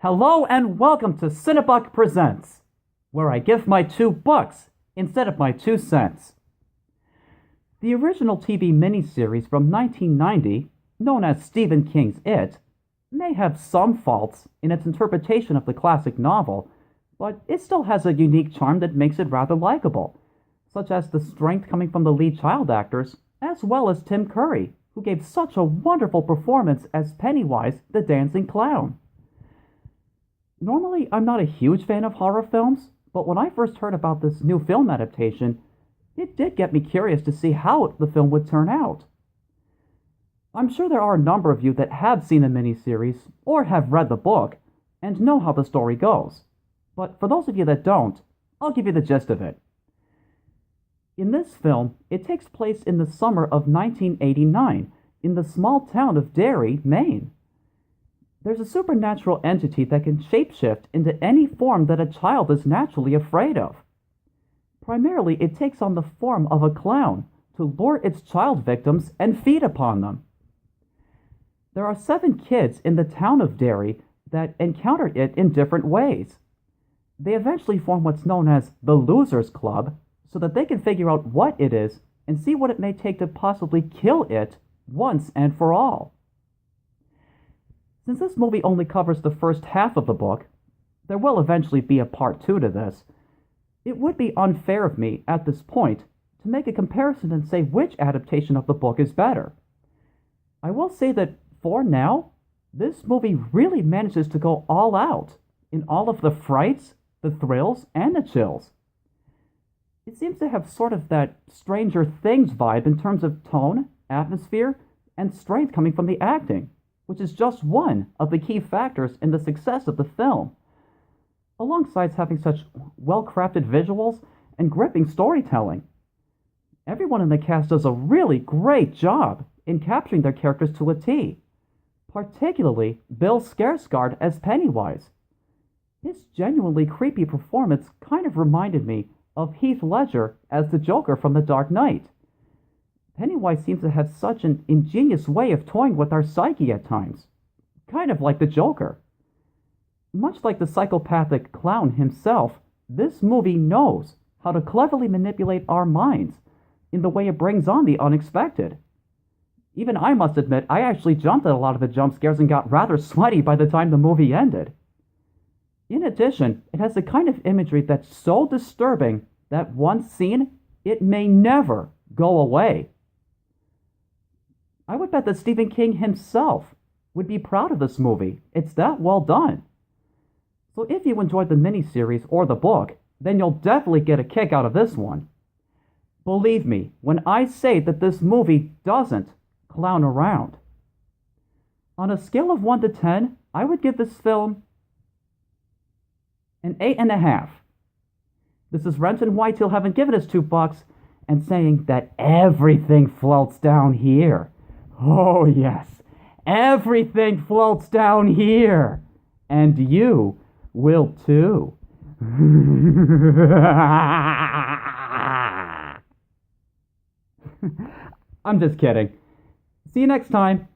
Hello and welcome to Cinebuck Presents, where I give my $2 instead of my 2 cents. The original TV miniseries from 1990, known as Stephen King's It, may have some faults in its interpretation of the classic novel, but it still has a unique charm that makes it rather likable, such as the strength coming from the lead child actors, as well as Tim Curry, who gave such a wonderful performance as Pennywise the Dancing Clown. Normally, I'm not a huge fan of horror films, but when I first heard about this new film adaptation, it did get me curious to see how the film would turn out. I'm sure there are a number of you that have seen the miniseries or have read the book and know how the story goes. But for those of you that don't, I'll give you the gist of it. In this film, it takes place in the summer of 1989 in the small town of Derry, Maine. There's a supernatural entity that can shapeshift into any form that a child is naturally afraid of. Primarily, it takes on the form of a clown to lure its child victims and feed upon them. There are 7 kids in the town of Derry that encounter it in different ways. They eventually form what's known as the Losers Club so that they can figure out what it is and see what it may take to possibly kill it once and for all. Since this movie only covers the first half of the book, there will eventually be a part 2 to this. It would be unfair of me, at this point, to make a comparison and say which adaptation of the book is better. I will say that, for now, this movie really manages to go all out in all of the frights, the thrills, and the chills. It seems to have sort of that Stranger Things vibe in terms of tone, atmosphere, and strength coming from the acting, which is just one of the key factors in the success of the film, alongside having such well-crafted visuals and gripping storytelling. Everyone in the cast does a really great job in capturing their characters to a T, particularly Bill Skarsgård as Pennywise. His genuinely creepy performance kind of reminded me of Heath Ledger as the Joker from The Dark Knight. Pennywise seems to have such an ingenious way of toying with our psyche at times, kind of like the Joker. Much like the psychopathic clown himself, this movie knows how to cleverly manipulate our minds in the way it brings on the unexpected. Even I must admit, I actually jumped at a lot of the jump scares and got rather sweaty by the time the movie ended. In addition, it has the kind of imagery that's so disturbing that once seen, it may never go away. I would bet that Stephen King himself would be proud of this movie. It's that well done. So if you enjoyed the miniseries or the book, then you'll definitely get a kick out of this one. Believe me when I say that this movie doesn't clown around. On a scale of 1 to 10, I would give this film an 8.5. This is Renton Whitetail having given us $2 and saying that everything floats down here. Oh yes, everything floats down here. And you will too. I'm just kidding. See you next time.